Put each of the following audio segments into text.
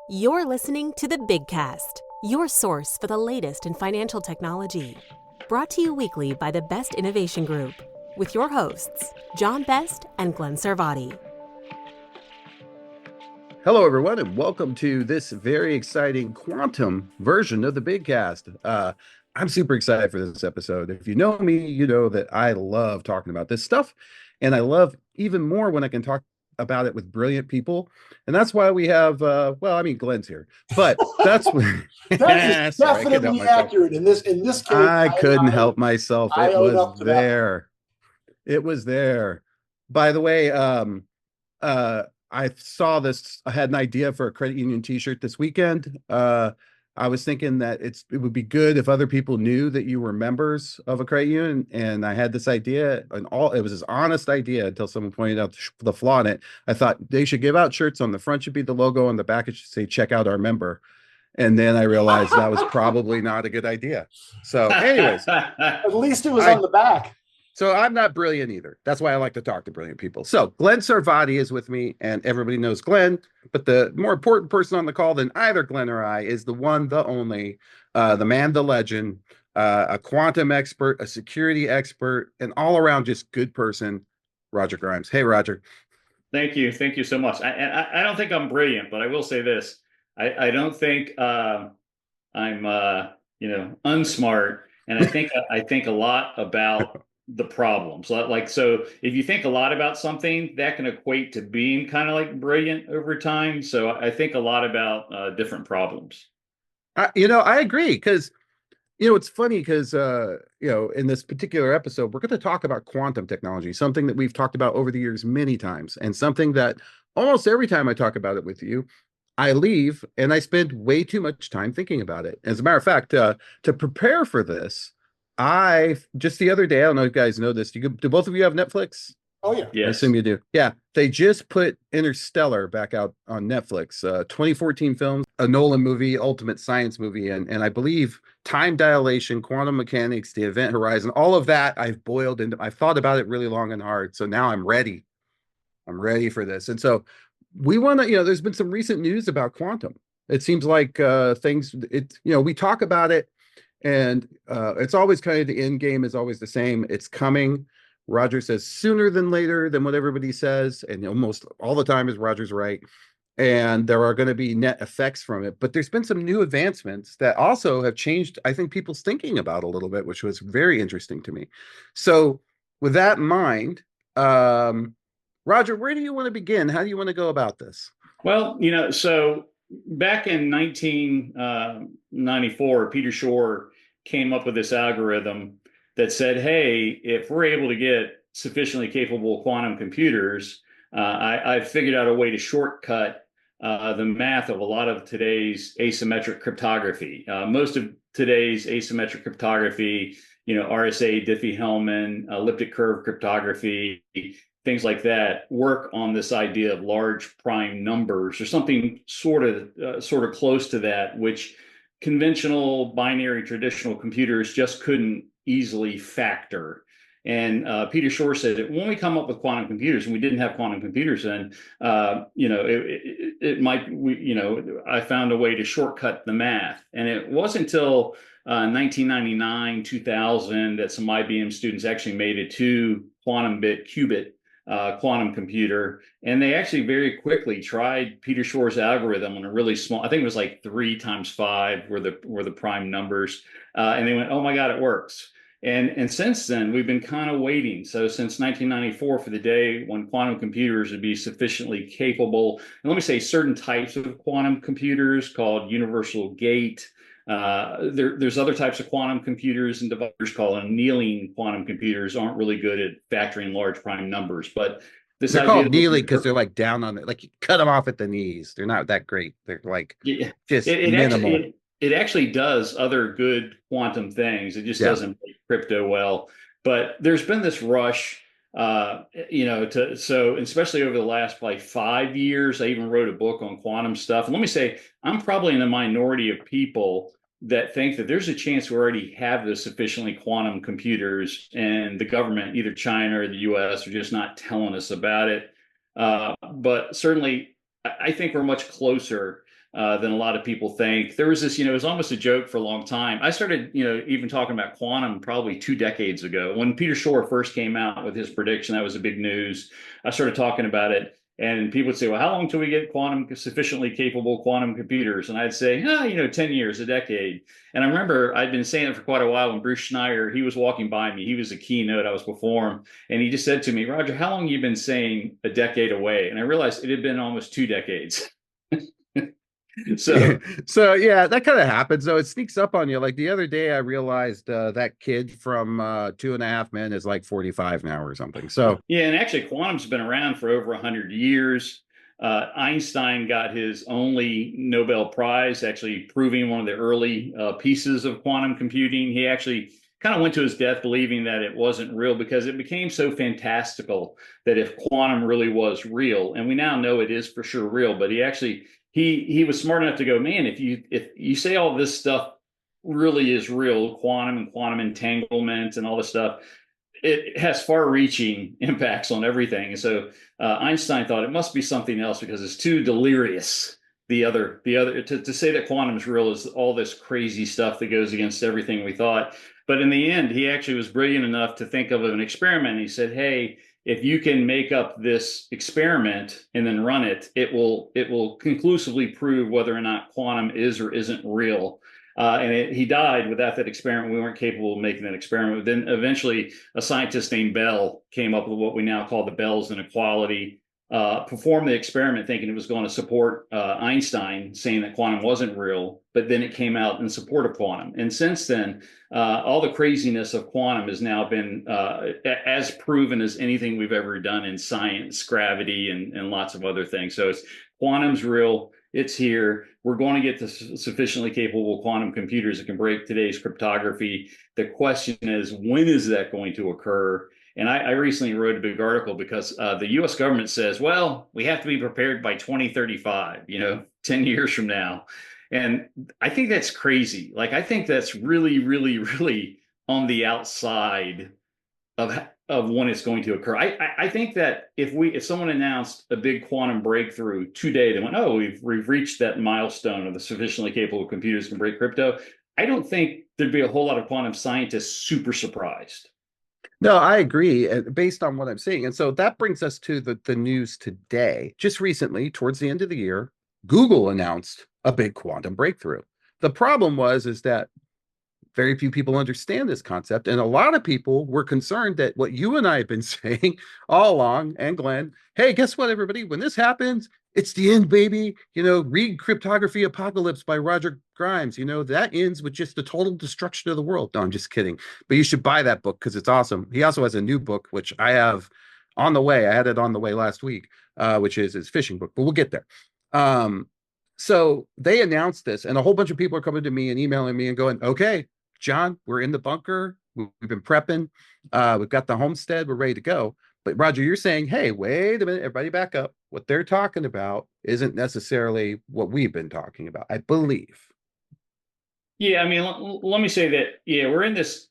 You're listening to the Big Cast, your source for the latest in financial technology. Brought to you weekly by the Best Innovation Group, with your hosts, John Best and Glenn Sarvati. Hello, everyone, and welcome to this very exciting quantum version of the Big Cast. I'm super excited for this episode. If you know me, you know that I love talking about this stuff, and I love even more when I can talk about it with brilliant people. And that's why we have, Glenn's here, but that's That is sorry, I couldn't help definitely myself. accurate in this case. I couldn't help myself. I It own was up to that. there. It was there. By the way, I saw this. I had an idea for a credit union T-shirt this weekend. I was thinking that it would be good if other people knew that you were members of a credit union. And I had this idea, and it was this honest idea until someone pointed out the flaw in it. I thought they should give out shirts. On the front should be the logo, on the back it should say "Check out our member." And then I realized that was probably not a good idea. So, anyways, At least it was on the back. So I'm not brilliant either. That's why I like to talk to brilliant people. So Glenn Sarvati is with me, and everybody knows Glenn. But the more important person on the call than either Glenn or I is the one, the only, the man, the legend, a quantum expert, a security expert, an all-around just good person, Roger Grimes. Hey, Roger. Thank you. Thank you so much. I don't think I'm brilliant, but I will say this. I don't think I'm unsmart. And I think a lot about the problems. So if you think a lot about something, that can equate to being kind of like brilliant over time. So I think a lot about different problems. I agree, because it's funny because in this particular episode we're going to talk about quantum technology, something that we've talked about over the years many times, and something that almost every time I talk about it with you, I leave and I spend way too much time thinking about it. As a matter of fact, to prepare for this, I just the other day, I don't know if you guys know this. Do both of you have Netflix? Oh, yeah. Yes. I assume you do. Yeah. They just put Interstellar back out on Netflix, 2014 film, a Nolan movie, ultimate science movie. And I believe time dilation, quantum mechanics, the event horizon, all of that I've thought about it really long and hard. So now I'm ready. I'm ready for this. And so we want to, there's been some recent news about quantum. It seems like we talk about it, and it's always kind of the end game is always the same. It's coming. Roger says sooner than later than what everybody says. And almost all the time is Roger's right. And there are going to be net effects from it. But there's been some new advancements that also have changed, I think, people's thinking about a little bit, which was very interesting to me. So with that in mind, Roger, where do you want to begin? How do you want to go about this? Well, so back in 1994, Peter Shor came up with this algorithm that said, hey, if we're able to get sufficiently capable quantum computers, I figured out a way to shortcut the math of a lot of today's asymmetric cryptography. Most of today's asymmetric cryptography, RSA, Diffie-Hellman, elliptic curve cryptography, things like that, work on this idea of large prime numbers or something sort of close to that, which conventional binary traditional computers just couldn't easily factor. And Peter Shor said that when we come up with quantum computers, and we didn't have quantum computers then, I found a way to shortcut the math. And it wasn't until 1999, 2000 that some IBM students actually made a 2 quantum bit qubit quantum computer, and they actually very quickly tried Peter Shor's algorithm on a really small. I think it was like 3 times 5 were the prime numbers, and they went, "Oh my God, it works!" And since then we've been kind of waiting. So since 1994 for the day when quantum computers would be sufficiently capable, and let me say certain types of quantum computers called universal gate. There's other types of quantum computers and devices called annealing quantum computers aren't really good at factoring large prime numbers. But they're called annealing because they're like down on it, like you cut them off at the knees. They're not that great. They're like just minimal. It actually does other good quantum things. It just doesn't make crypto well. But there's been this rush, so especially over the last like 5 years, I even wrote a book on quantum stuff. And let me say, I'm probably in the minority of people that think that there's a chance we already have the sufficiently quantum computers, and the government, either China or the US, are just not telling us about it. But certainly, I think we're much closer than a lot of people think. There was this, it was almost a joke for a long time. I started, even talking about quantum probably 2 decades ago. When Peter Shor first came out with his prediction, that was a big news. I started talking about it. And people would say, well, how long till we get sufficiently capable quantum computers? And I'd say, 10 years, a decade. And I remember I'd been saying it for quite a while when Bruce Schneier, he was walking by me. He was a keynote. I was before him. And he just said to me, Roger, how long have you been saying a decade away? And I realized it had been almost 2 decades. So yeah, that kind of happens though. It sneaks up on you. Like the other day I realized that kid from 2.5 Men is like 45 now or something. So yeah, and actually quantum's been around for over 100 years. Einstein got his only Nobel Prize actually proving one of the early pieces of quantum computing. He actually kind of went to his death believing that it wasn't real because it became so fantastical that if quantum really was real, and we now know it is for sure real, but he was smart enough to go, man, if you say all this stuff really is real, quantum and quantum entanglement and all this stuff, it has far-reaching impacts on everything. And so Einstein thought it must be something else because it's too delirious. To say that quantum is real is all this crazy stuff that goes against everything we thought. But in the end, he actually was brilliant enough to think of an experiment. He said, hey, if you can make up this experiment and then run it, it will conclusively prove whether or not quantum is or isn't real. He died without that experiment. We weren't capable of making that experiment. But then eventually a scientist named Bell came up with what we now call the Bell's inequality, performed the experiment thinking it was going to support Einstein saying that quantum wasn't real, but then it came out in support of quantum. And since then, all the craziness of quantum has now been as proven as anything we've ever done in science, gravity, and lots of other things. So quantum's real. It's here. We're going to get to sufficiently capable quantum computers that can break today's cryptography. The question is, when is that going to occur? And I recently wrote a big article because the U.S. government says, well, we have to be prepared by 2035, 10 years from now. And I think that's crazy. Like, I think that's really, really, really on the outside of when it's going to occur. I think that if someone announced a big quantum breakthrough today, they went, oh, we've reached that milestone of the sufficiently capable computers can break crypto. I don't think there'd be a whole lot of quantum scientists super surprised. no, I agree based on what I'm seeing. And so that brings us to the news today. Just recently, towards the end of the year, Google announced a big quantum breakthrough. The problem is that very few people understand this concept. And a lot of people were concerned that what you and I have been saying all along, and Glenn, hey, guess what, everybody? When this happens, it's the end, baby. Read Cryptography Apocalypse by Roger Grimes. That ends with just the total destruction of the world. No, I'm just kidding. But you should buy that book because it's awesome. He also has a new book, which I have on the way. I had it on the way last week, which is his fishing book, but we'll get there. So they announced this, and a whole bunch of people are coming to me and emailing me and going, okay, John, we're in the bunker. We've been prepping. We've got the homestead. We're ready to go. But Roger, you're saying, hey, wait a minute, everybody back up. What they're talking about isn't necessarily what we've been talking about, I believe. Yeah, I mean, let me say that, yeah, we're in this.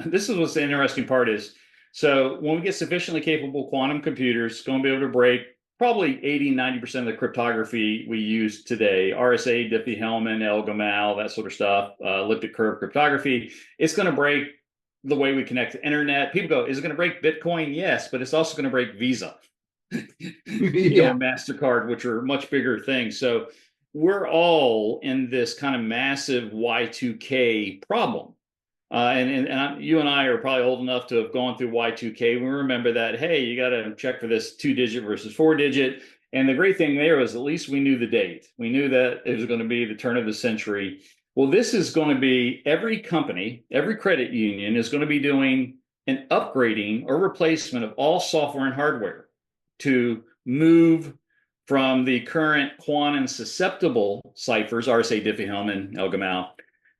This is what's the interesting part is. So when we get sufficiently capable quantum computers, it's going to be able to break probably 80-90% of the cryptography we use today, RSA, Diffie-Hellman, El-Gamal, that sort of stuff, elliptic curve cryptography. It's going to break the way we connect to internet. People go, is it going to break Bitcoin? Yes, but it's also going to break Visa, Yeah. MasterCard, which are much bigger things. So we're all in this kind of massive Y2K problem. You and I are probably old enough to have gone through Y2K. We remember that, hey, you got to check for this 2-digit versus 4-digit. And the great thing there was at least we knew the date. We knew that it was going to be the turn of the century. Well, this is going to be every company, every credit union is going to be doing an upgrading or replacement of all software and hardware to move from the current quantum susceptible ciphers, RSA, Diffie-Hellman, El-Gamal,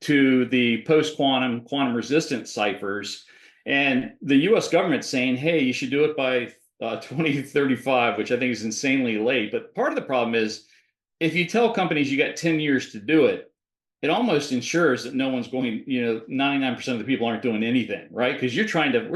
to the post-quantum, quantum resistant ciphers. And the US government's saying, hey, you should do it by 2035, which I think is insanely late. But part of the problem is if you tell companies you got 10 years to do it, it almost ensures that no one's going, 99% of the people aren't doing anything, right? Because we're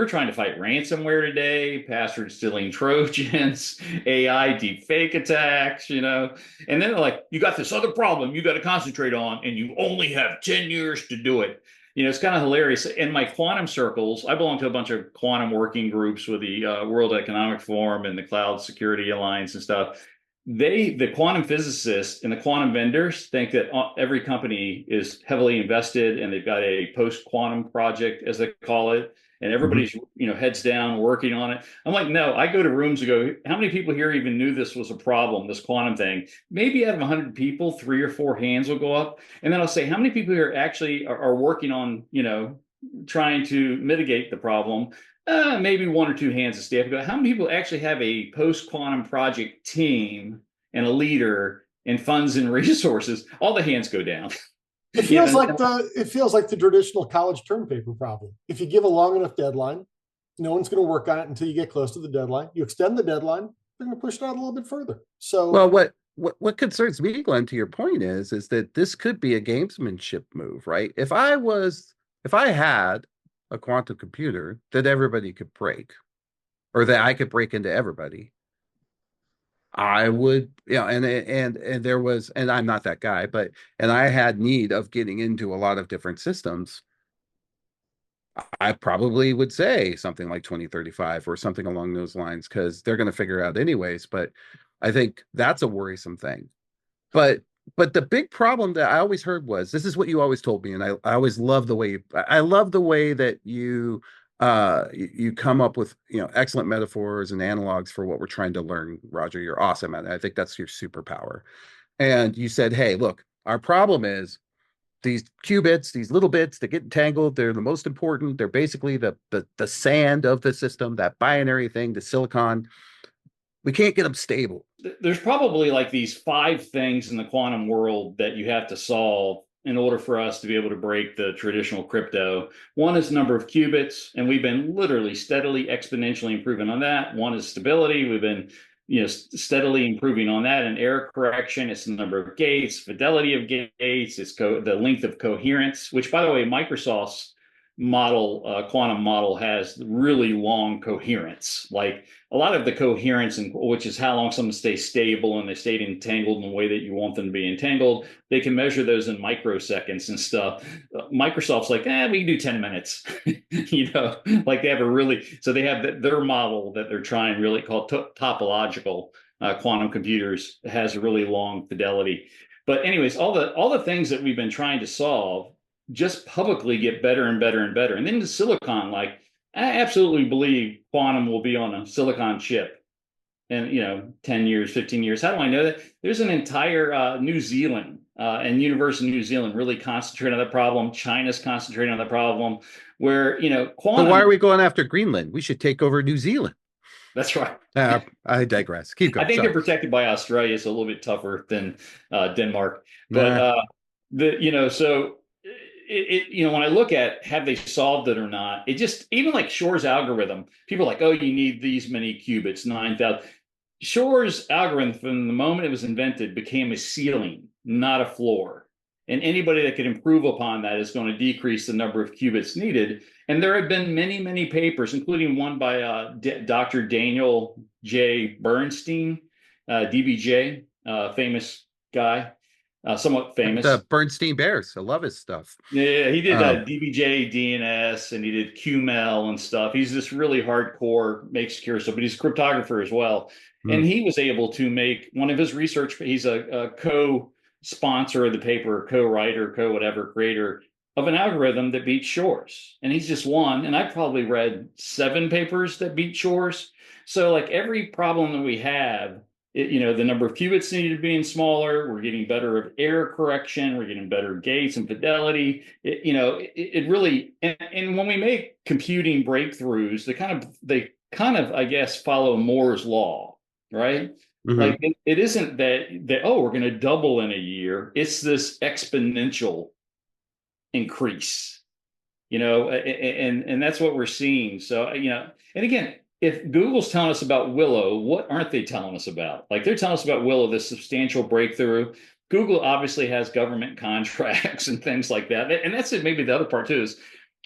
trying to fight ransomware today, password stealing Trojans, AI deep fake attacks, and then they're like, you got this other problem you got to concentrate on, and you only have 10 years to do it. It's kind of hilarious. In my quantum circles, I belong to a bunch of quantum working groups with the World Economic Forum and the Cloud Security Alliance and stuff. The quantum physicists and the quantum vendors think that every company is heavily invested and they've got a post-quantum project, as they call it, and everybody's heads down working on it. I'm like, no. I go to rooms and go, how many people here even knew this was a problem, this quantum thing? Maybe out of 100 people, 3 or 4 hands will go up, and then I'll say, how many people here actually are working on trying to mitigate the problem? Maybe 1 or 2 hands of staff. How many people actually have a post-quantum project team and a leader and funds and resources? All the hands go down. It feels like the traditional college term paper problem. If you give a long enough deadline, no one's going to work on it until you get close to the deadline. You extend the deadline, they're going to push it out a little bit further. So, well, what concerns me, Glenn, to your point is that this could be a gamesmanship move, right? If I had a quantum computer that everybody could break, or that I could break into everybody, I would, and there was, and I'm not that guy, and I had need of getting into a lot of different systems. I probably would say something like 2035 or something along those lines, because they're going to figure it out anyways. But I think that's a worrisome thing. But the big problem that I always heard was, this is what you always told me, and I always love the way I love the way that you come up with excellent metaphors and analogs for what we're trying to learn. Roger, you're awesome at it. I think that's your superpower. And you said, hey, look, our problem is these qubits, these little bits that get entangled, they're the most important. They're basically the sand of the system, that binary thing, the silicon. We can't get them stable. There's probably like these 5 things in the quantum world that you have to solve in order for us to be able to break the traditional crypto. One is number of qubits, and we've been literally steadily exponentially improving on that. One is stability. We've been steadily improving on that. And error correction, it's the number of gates, fidelity of gates, it's the length of coherence, which, by the way, Microsoft's quantum model has really long coherence. Like a lot of the coherence, which is how long something stays stable and they stay entangled in the way that you want them to be entangled, they can measure those in microseconds and stuff. Microsoft's like, we can do 10 minutes. Like they have so they have their model that they're trying, really called topological quantum computers, has a really long fidelity. But anyways, all the things that we've been trying to solve just publicly get better and better and better. And then the silicon, like, I absolutely believe quantum will be on a silicon chip in 10 years, 15 years. How do I know that? There's an entire New Zealand and University of New Zealand really concentrating on that problem. China's concentrating on the problem, where quantum. But why are we going after Greenland? We should take over New Zealand. That's right. I digress. Keep going. I think they're protected by Australia. It's a little bit tougher than Denmark. But so when I look at have they solved it or not, it just, even like Shor's algorithm, people are like, oh, you need these many qubits, 9,000. Shor's algorithm, from the moment it was invented, became a ceiling, not a floor. And anybody that could improve upon that is going to decrease the number of qubits needed. And there have been many, many papers, including one by Dr. Daniel J. Bernstein, DBJ, famous guy. Somewhat famous. The Bernstein Bears. I love his stuff. Yeah, he did DBJ, DNS, and he did QML and stuff. He's this really hardcore, makes secure stuff, but he's a cryptographer as well. And he was able to make one of his research. He's a co-sponsor of the paper, co-writer, co-whatever, creator of an algorithm that beats Shor's. And he's just one. And I've probably read 7 papers that beat Shor's. So like every problem that we have, the number of qubits needed being smaller, we're getting better at error correction, we're getting better gates and fidelity. It really, and when we make computing breakthroughs, they kind of, I guess, follow Moore's law, right? Mm-hmm. Like it isn't that we're going to double in a year. It's this exponential increase, and that's what we're seeing. So, and again, if Google's telling us about Willow, what aren't they telling us about? Like they're telling us about Willow, this substantial breakthrough. Google obviously has government contracts and things like that. And that's it. Maybe the other part too is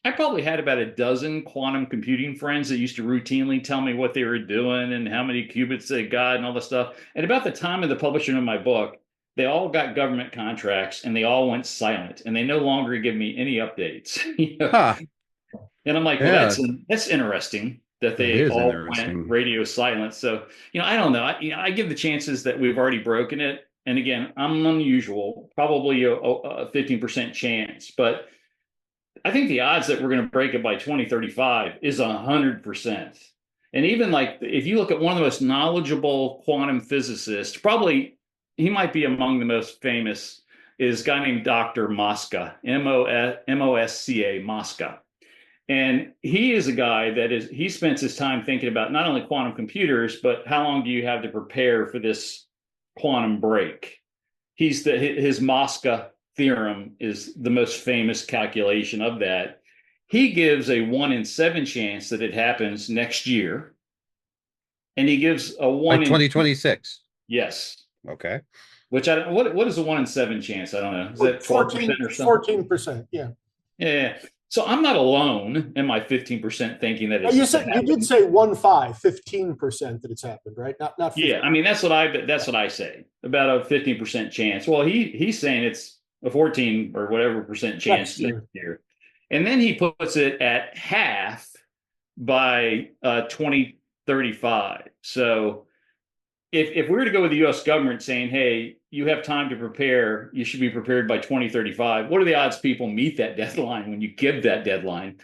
I probably had about a dozen quantum computing friends that used to routinely tell me what they were doing and how many qubits they got and all this stuff. And about the time of the publishing of my book, they all got government contracts and they all went silent and they no longer give me any updates. Huh. And I'm like, well, Yeah, that's interesting that that they is all went interesting. radio silent. So, I don't know. I give the chances that we've already broken it. And again, I'm unusual, probably a 15% chance, but I think the odds that we're going to break it by 2035 is 100%. And even like if you look at one of the most knowledgeable quantum physicists, probably he might be among the most famous, is a guy named Dr. Mosca, Mosca, Mosca. And he is a guy he spends his time thinking about not only quantum computers, but how long do you have to prepare for this quantum break? His Mosca theorem is the most famous calculation of that. He gives a 1 in 7 chance that it happens next year. And he gives a 1 By in 2026. Yes. Okay. Which what is a 1 in 7 chance? I don't know. Is that 12% or something? 14%. Yeah. Yeah. So I'm not alone in my 15% thinking that You did say 15% that it's happened, right? Not 15. Yeah, I mean that's what I say about a 15% chance. Well, he's saying it's a 14 or whatever percent chance next year. And then he puts it at half by 2035. So if we were to go with the US government saying, hey, you have time to prepare, you should be prepared by 2035, what are the odds people meet that deadline when you give that deadline?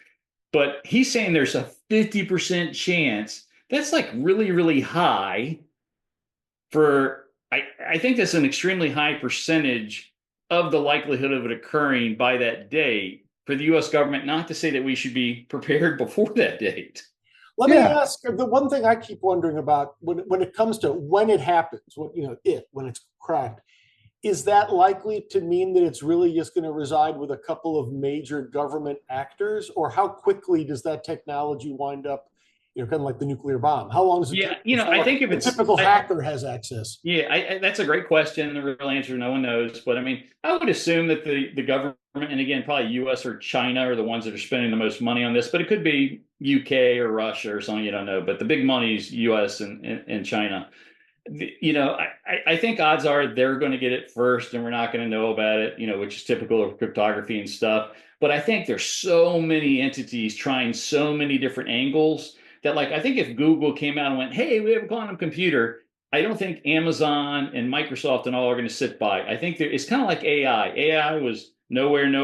But he's saying there's a 50% chance. That's like really, really high I think that's an extremely high percentage of the likelihood of it occurring by that date for the US government not to say that we should be prepared before that date. Let me ask the one thing I keep wondering about when it comes to when it happens, when it's cracked, is that likely to mean that it's really just going to reside with a couple of major government actors, or how quickly does that technology wind up, kind of like the nuclear bomb? How long does it take? I think if a typical hacker has access. Yeah, that's a great question. The real answer, no one knows. But I mean, I would assume that the government, and again, probably US or China are the ones that are spending the most money on this, but it could be UK or Russia or something, you don't know. But the big money is US and China. I think odds are they're going to get it first and we're not going to know about it, which is typical of cryptography and stuff. But I think there's so many entities trying so many different angles that, like, I think if Google came out and went, hey, we have a quantum computer, I don't think Amazon and Microsoft and all are going to sit by. I think it's kind of like AI. AI was nowhere, and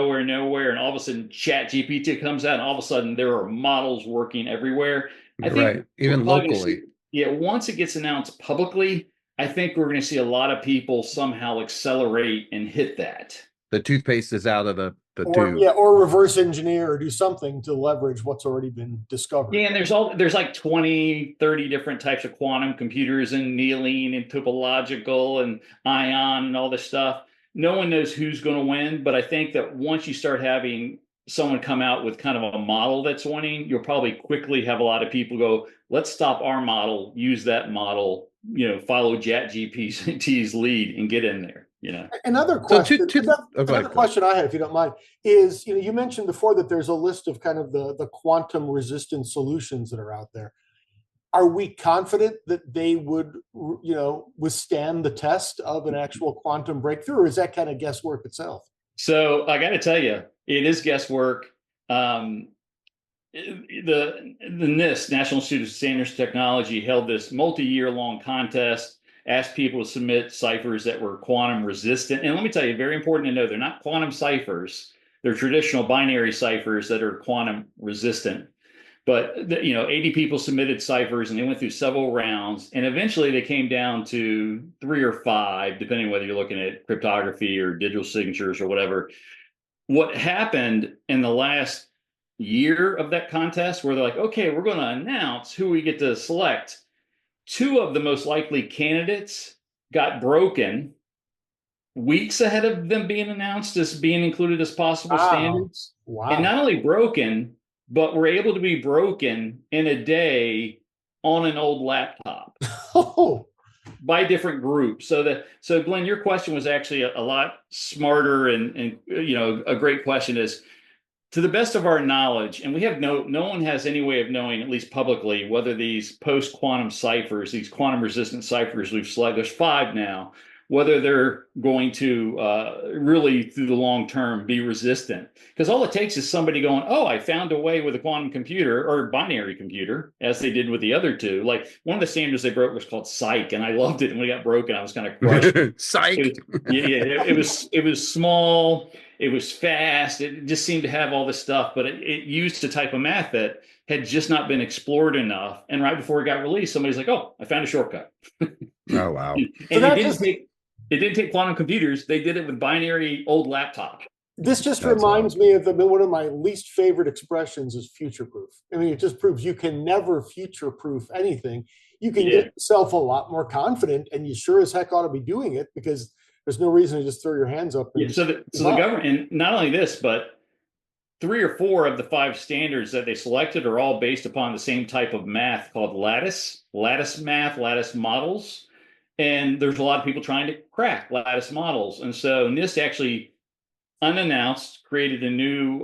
all of a sudden ChatGPT comes out and all of a sudden there are models working everywhere. I think even locally. Once it gets announced publicly, I think we're going to see a lot of people somehow accelerate and hit that. The toothpaste is out of the tube. Yeah, or reverse engineer or do something to leverage what's already been discovered. Yeah, and there's like 20, 30 different types of quantum computers and annealing and topological and ion and all this stuff. No one knows who's going to win, but I think that once you start having someone come out with kind of a model that's winning, you'll probably quickly have a lot of people go, let's stop our model, use that model, follow ChatGPT's lead and get in there. Another question, question I had, if you don't mind, is, you mentioned before that there's a list of kind of the quantum resistant solutions that are out there. Are we confident that they would, withstand the test of an actual quantum breakthrough, or is that kind of guesswork itself? So I got to tell you, it is guesswork. The NIST, National Institute of Standards and Technology, held this multi-year long contest, asked people to submit ciphers that were quantum resistant. And let me tell you, very important to know, they're not quantum ciphers. They're traditional binary ciphers that are quantum resistant. But 80 people submitted ciphers and they went through several rounds. And eventually they came down to 3 or 5, depending on whether you're looking at cryptography or digital signatures or whatever. What happened in the last year of that contest, where they're like, okay, we're going to announce who we get to select. 2 of the most likely candidates got broken weeks ahead of them being announced as being included as possible standards. Wow. And not only broken, but were able to be broken in a day on an old laptop. Oh. by different groups. So Glenn, your question was actually a lot smarter and a great question is, to the best of our knowledge, and we have no one has any way of knowing, at least publicly, whether these post-quantum ciphers, these quantum resistant ciphers we've selected, there's 5 now, whether they're going to really through the long term be resistant. Because all it takes is somebody going, oh, I found a way with a quantum computer or a binary computer, as they did with the other two. Like one of the standards they broke was called Psych, and I loved it. And when it got broken, I was kind of crushed. Psych. It was small. It was fast. It just seemed to have all this stuff, but it used a type of math that had just not been explored enough. And right before it got released, somebody's like, "Oh, I found a shortcut." Oh wow! And it didn't take quantum computers. They did it with binary old laptop. This just reminds me of one of my least favorite expressions is future-proof. I mean, it just proves you can never future-proof anything. You can get yourself a lot more confident, and you sure as heck ought to be doing it because there's no reason to just throw your hands up. So the government, and not only this, but 3 or 4 of the 5 standards that they selected are all based upon the same type of math called lattice math, lattice models. And there's a lot of people trying to crack lattice models. And so NIST actually, unannounced, created a new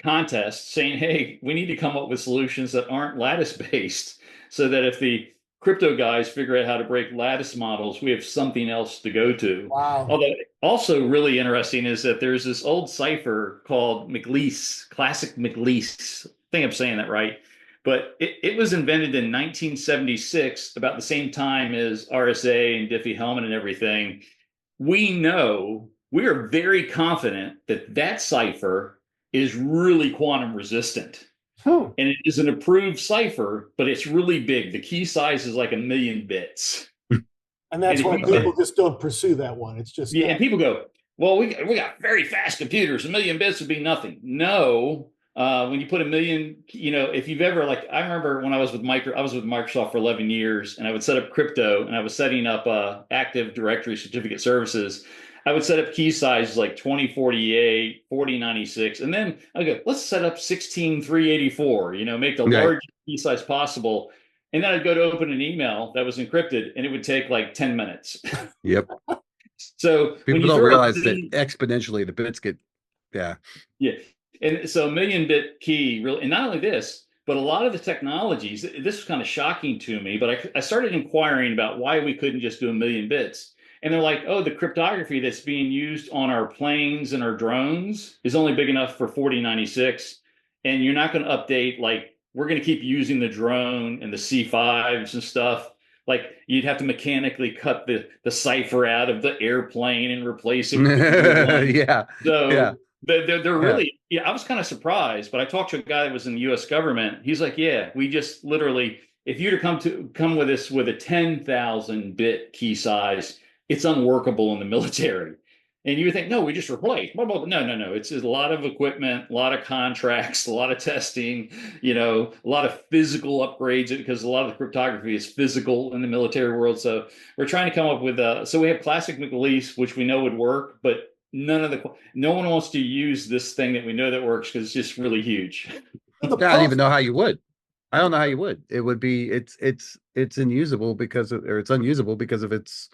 contest saying, hey, we need to come up with solutions that aren't lattice based so that if the crypto guys figure out how to break lattice models, we have something else to go to. Wow. Although also really interesting is that there's this old cipher called McLeese, classic McLeese. I think I'm saying that right. But it was invented in 1976, about the same time as RSA and Diffie-Hellman and everything. We are very confident that cipher is really quantum resistant. And it is an approved cipher, but it's really big. The key size is like 1 million bits. And that's why people just don't pursue that one. It's just and people go, well, we got very fast computers. 1 million bits would be nothing. No. When you put 1 million, if you've ever, like, I remember when I was with Microsoft for 11 years, and I would set up crypto, and I was setting up Active Directory certificate services. I would set up key sizes like 2048, 4096, and then I go, let's set up 16384, make the largest key size possible. And then I'd go to open an email that was encrypted, and it would take like 10 minutes. Yep. So people don't realize that exponentially the bits get, Yeah. And so 1 million bit key, really, and not only this, but a lot of the technologies, this was kind of shocking to me, but I started inquiring about why we couldn't just do 1 million bits. And they're like, oh, the cryptography that's being used on our planes and our drones is only big enough for 4096. And you're not going to update, like, we're going to keep using the drone and the C5s and stuff. Like, you'd have to mechanically cut the cipher out of the airplane and replace it with They're really, I was kind of surprised, but I talked to a guy that was in the US government. He's like, yeah, we just literally, if you were to come with us with a 10,000 bit key size, it's unworkable in the military. And you would think, no, we just replace. No. It's a lot of equipment, a lot of contracts, a lot of testing, a lot of physical upgrades, because a lot of the cryptography is physical in the military world. So we're trying to come up with so we have classic McLeese, which we know would work, but no one wants to use this thing that we know that works because it's just really huge. I don't even know how you would. I don't know how you would. It would be it's unusable because it's unusable because of its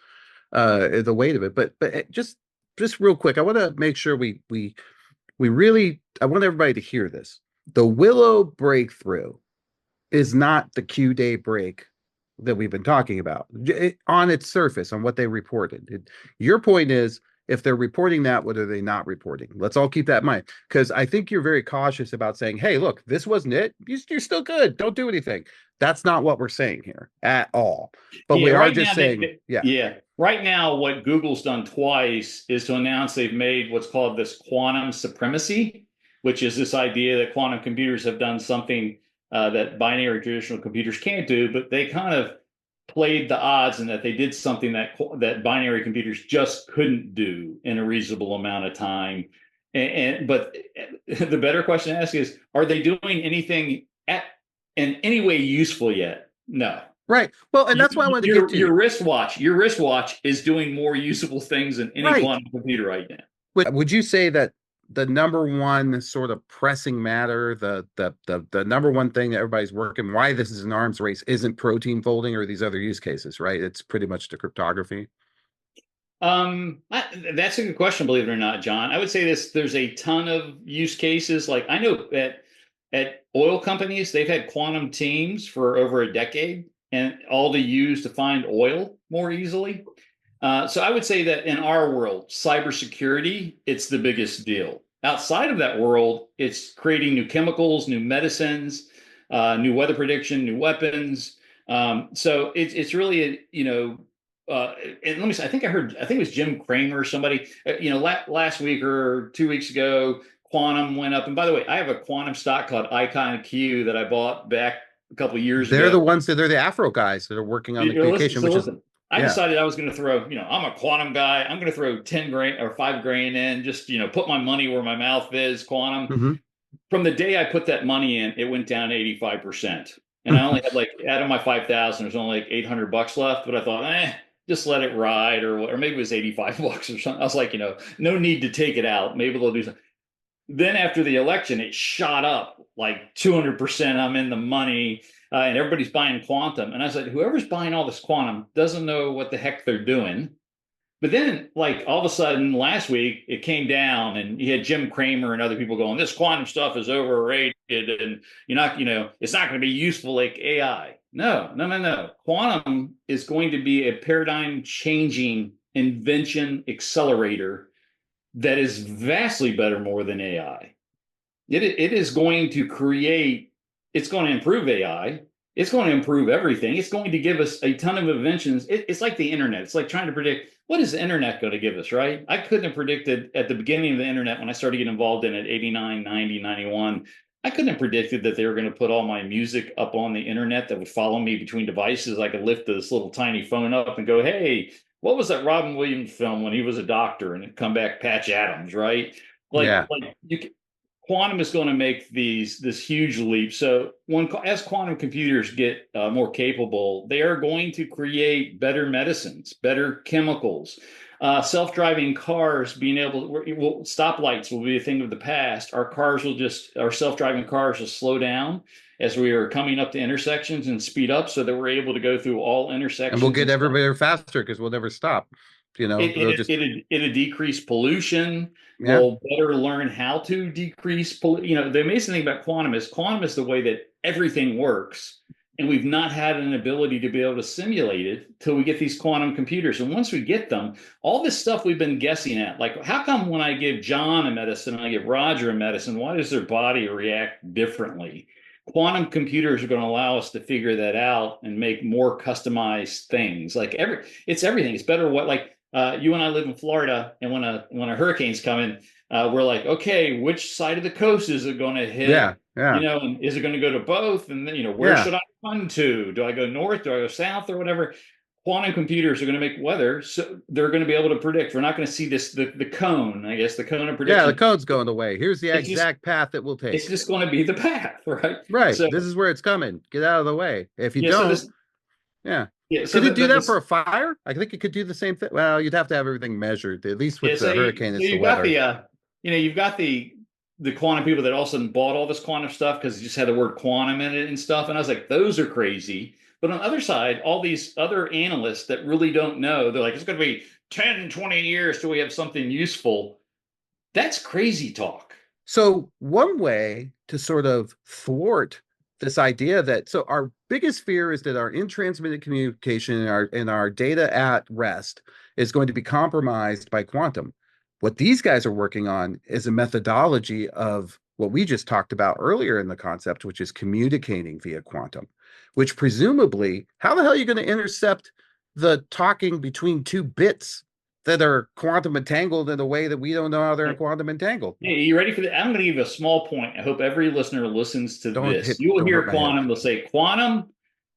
the weight of it. But just real quick, I want to make sure we really, I want everybody to hear this. The Willow breakthrough is not the Q-day break that we've been talking about on its surface, on what they reported. Your point is, if they're reporting that, what are they not reporting? Let's all keep that in mind, because I think you're very cautious about saying, hey, look, this wasn't it. You're still good. Don't do anything. That's not what we're saying here at all. But we are just saying, right now, what Google's done twice is to announce they've made what's called this quantum supremacy, which is this idea that quantum computers have done something that binary traditional computers can't do, but they kind of played the odds and that they did something that binary computers just couldn't do in a reasonable amount of time. But the better question to ask is, are they doing anything in any way useful yet? No. Right. Well, and that's why I wanted to get to your wristwatch. Your wristwatch is doing more usable things than any quantum computer right now. Would you say that the number one sort of pressing matter, the number one thing that everybody's working, why this is an arms race isn't protein folding or these other use cases, right? It's pretty much the cryptography. That's a good question, believe it or not, John. I would say this, there's a ton of use cases. Like I know at oil companies, they've had quantum teams for over a decade and all to use to find oil more easily. So I would say that in our world, cybersecurity, it's the biggest deal. Outside of that world, it's creating new chemicals, new medicines, new weather prediction, new weapons. So it's really, and let me say, I think it was Jim Cramer or somebody, last week or 2 weeks ago, quantum went up. And by the way, I have a quantum stock called Icon Q that I bought back a couple of years They're ago. the ones that are the Afro guys that are working on the communication, which is. I decided I was going to throw, I'm a quantum guy. I'm going to throw 10 grand or 5 grand in, just, put my money where my mouth is, quantum. Mm-hmm. From the day I put that money in, it went down 85%. And I only had out of my 5,000, there's only like $800 left. But I thought, just let it ride, or maybe it was $85 or something. I was like, no need to take it out. Maybe they'll do something. Then after the election, it shot up like 200%. I'm in the money. And everybody's buying quantum. And I said, whoever's buying all this quantum doesn't know what the heck they're doing. But then, all of a sudden, last week, it came down and you had Jim Cramer and other people going, this quantum stuff is overrated and it's not going to be useful like AI. No. Quantum is going to be a paradigm-changing invention accelerator that is vastly better more than AI. It is going to create. It's going to improve AI. It's going to improve everything. It's going to give us a ton of inventions. It's like the internet. It's like trying to predict what is the internet going to give us, right? I couldn't have predicted at the beginning of the internet when I started getting involved in it, 89, 90, 91. I couldn't have predicted that they were going to put all my music up on the internet that would follow me between devices. I could lift this little tiny phone up and go, hey, what was that Robin Williams film when he was a doctor? And it'd come back Patch Adams, right? Quantum is going to make this huge leap. So as quantum computers get more capable, they are going to create better medicines, better chemicals, self-driving cars being able to, stoplights will be a thing of the past. Our self-driving cars will slow down as we are coming up to intersections and speed up so that we're able to go through all intersections. And we'll get everybody faster because we'll never stop. It'll decrease pollution. Yeah. We'll better learn how to decrease pollution. The amazing thing about quantum is the way that everything works. And we've not had an ability to be able to simulate it till we get these quantum computers. And once we get them, all this stuff we've been guessing at, like how come when I give John a medicine and I give Roger a medicine, why does their body react differently? Quantum computers are going to allow us to figure that out and make more customized things. It's everything. It's better you and I live in Florida, and when a hurricane's coming, we're like, okay, which side of the coast is it going to hit? Yeah. And is it going to go to both? And then, where should I run to? Do I go north? Do I go south or whatever? Quantum computers are going to make weather, so they're going to be able to predict. We're not going to see the cone, I guess, the cone of prediction. Yeah, the cone's going away. Here's the exact path that we'll take. It's just going to be the path, right? Right. So, this is where it's coming. Get out of the way. If you don't, could it do that for a fire? I think it could do the same thing. Well, you'd have to have everything measured, at least with the hurricane. It's the weather. You've got the quantum people that all of a sudden bought all this quantum stuff because it just had the word quantum in it and stuff. And I was like, those are crazy. But on the other side, all these other analysts that really don't know, they're like, it's going to be 10, 20 years till we have something useful. That's crazy talk. So one way to sort of thwart this idea so our biggest fear is that our in-transmitted communication and our data at rest is going to be compromised by quantum. What these guys are working on is a methodology of what we just talked about earlier in the concept, which is communicating via quantum, which presumably, how the hell are you going to intercept the talking between two bits that are quantum entangled in a way that we don't know how they're quantum entangled? Hey, you ready for that? I'm going to give you a small point. I hope every listener listens to this. You will hear quantum. They'll say, quantum,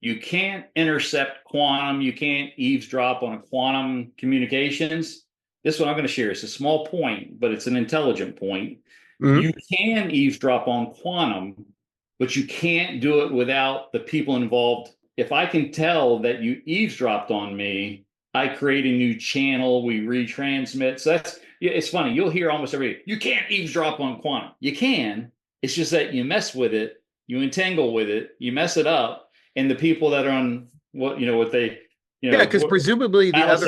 you can't intercept quantum. You can't eavesdrop on quantum communications. This is what I'm going to share. It's a small point, but it's an intelligent point. Mm-hmm. You can eavesdrop on quantum, but you can't do it without the people involved. If I can tell that you eavesdropped on me, I create a new channel, we retransmit. So Yeah, it's funny. You'll hear almost every, you can't eavesdrop on quantum. You can. It's just that you mess with it, you entangle with it, you mess it up, and the people that are on what they, Yeah, because presumably the other.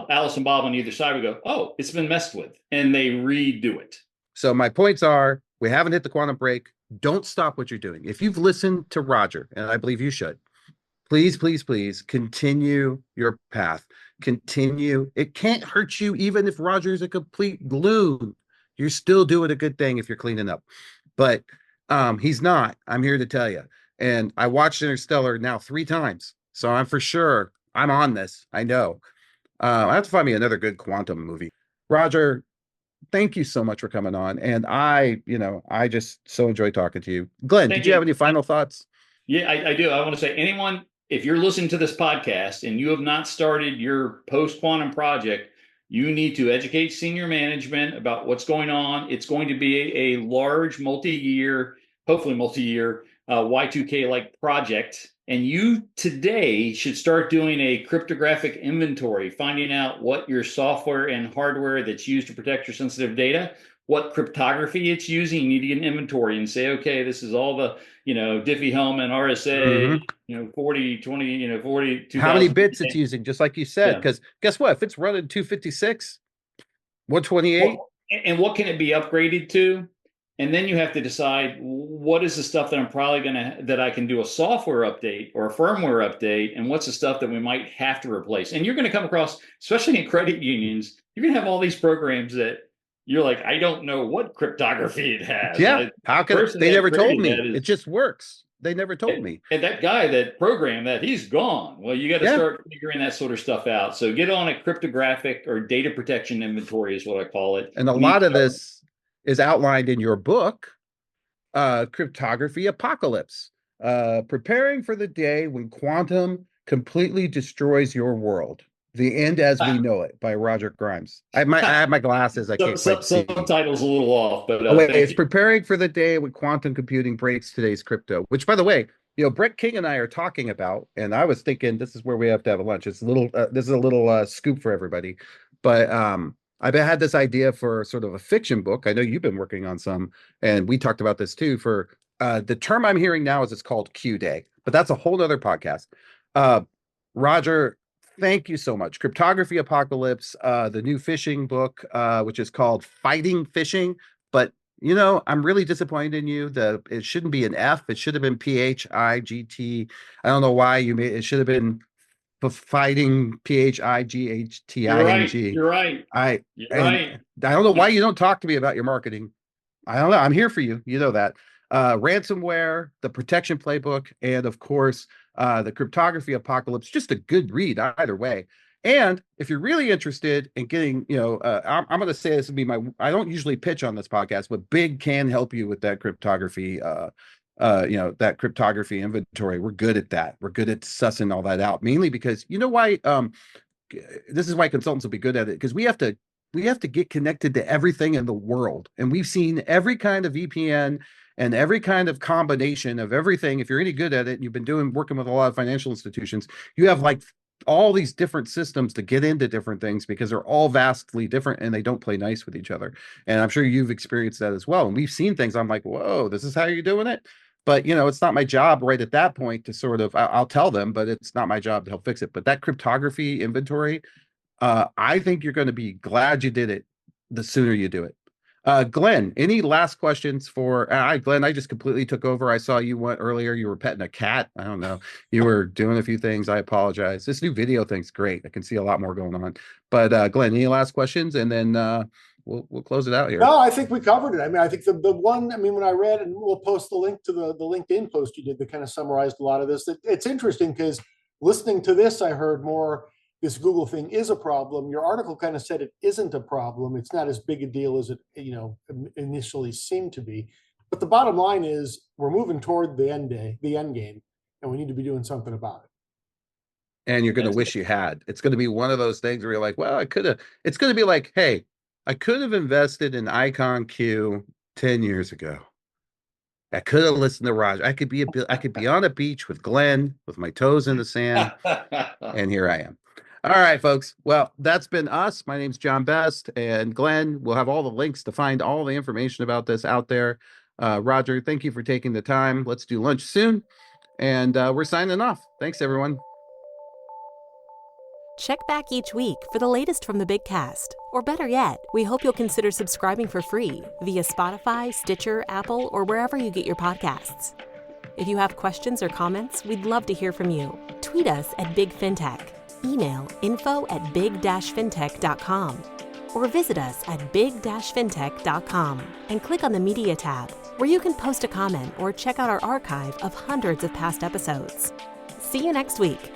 Alice and Bob on either side would go, oh, it's been messed with, and they redo it. So my points are, we haven't hit the quantum break. Don't stop what you're doing. If you've listened to Roger, and I believe you should, please, please, please continue your path. Continue. It can't hurt you, even if Roger's a complete loon. You're still doing a good thing if you're cleaning up. But he's not. I'm here to tell you. And I watched Interstellar now 3 times. So I'm for sure I'm on this. I know. I have to find me another good quantum movie. Roger, thank you so much for coming on. And I just so enjoy talking to you. Glenn, did you have any final thoughts? Yeah, I do. I want to say, anyone, if you're listening to this podcast and you have not started your post-quantum project, you need to educate senior management about what's going on. It's going to be a large multi-year, hopefully multi-year Y2K-like project. And you today should start doing a cryptographic inventory, finding out what your software and hardware that's used to protect your sensitive data, what cryptography it's using. You need to get an inventory and say, okay, this is all the, Diffie-Hellman, RSA, 40, 20, 40, how many bits it's using, just like you said. Because guess what? If it's running 256, 128. And what can it be upgraded to? And then you have to decide, what is the stuff that I'm probably that I can do a software update or a firmware update, and what's the stuff that we might have to replace? And you're going to come across, especially in credit unions, you're going to have all these programs that you're like, I don't know what cryptography it has. Yeah, how can they never told me? It just works. They never told me. And that guy that programmed that, he's gone. Well, you got to start figuring that sort of stuff out. So get on a cryptographic or data protection inventory is what I call it. And a lot of this is outlined in your book, Cryptography Apocalypse, preparing for the day when quantum completely destroys your world. The End as We Know It by Roger Grimes. I have my glasses. I can't quite see. Subtitles a little off, but it's preparing for the day when quantum computing breaks today's crypto. Which, by the way, Brett King and I are talking about, and I was thinking this is where we have to have a lunch. It's a little. This is a little scoop for everybody, but I've had this idea for sort of a fiction book. I know you've been working on some, and we talked about this too. For the term I'm hearing now is it's called Q Day, but that's a whole other podcast. Roger, thank you so much. Cryptography Apocalypse, the new phishing book, which is called Fighting Phishing. But I'm really disappointed in you. It shouldn't be an F. It should have been PHIGT. I don't know why it should have been Fighting PHIGHTING. You're right. I don't know why you don't talk to me about your marketing. I don't know. I'm here for you. You know that. Ransomware, the protection playbook, and of course, the Cryptography Apocalypse. Just a good read either way. And if you're really interested in getting, I'm going to say this would be I don't usually pitch on this podcast, but Big can help you with that cryptography, that cryptography inventory. We're good at that. We're good at sussing all that out, mainly because why, this is why consultants will be good at it, because we have to get connected to everything in the world. And we've seen every kind of VPN and every kind of combination of everything. If you're any good at it, and you've been working with a lot of financial institutions, you have like all these different systems to get into different things because they're all vastly different and they don't play nice with each other. And I'm sure you've experienced that as well. And we've seen things. I'm like, whoa, this is how you're doing it. But, it's not my job right at that point to sort of, I'll tell them, but it's not my job to help fix it. But that cryptography inventory, I think you're going to be glad you did it the sooner you do it. Glenn, any last questions for Glenn? I just completely took over. I saw you went earlier. You were petting a cat. I don't know. You were doing a few things. I apologize. This new video thing's great. I can see a lot more going on. But Glenn, any last questions? And then we'll close it out here. No, I think we covered it. I mean, I think the one, when I read, and we'll post the link to the LinkedIn post you did that kind of summarized a lot of this. It's interesting because listening to this, I heard more, this Google thing is a problem. Your article kind of said it isn't a problem. It's not as big a deal as it, initially seemed to be. But the bottom line is we're moving toward the end game, and we need to be doing something about it. And you're going to wish you had. It's going to be one of those things where you're like, well, I could have. It's going to be like, hey, I could have invested in Icon Q 10 years ago. I could have listened to Roger. I could be on a beach with Glenn with my toes in the sand. And here I am. All right, folks. Well, that's been us. My name's John Best and Glenn. We'll have all the links to find all the information about this out there. Roger, thank you for taking the time. Let's do lunch soon. And we're signing off. Thanks, everyone. Check back each week for the latest from the big cast. Or better yet, we hope you'll consider subscribing for free via Spotify, Stitcher, Apple, or wherever you get your podcasts. If you have questions or comments, we'd love to hear from you. Tweet us at Big FinTech, email info@big-fintech.com, or visit us at big-fintech.com and click on the Media tab, where you can post a comment or check out our archive of hundreds of past episodes. See you next week.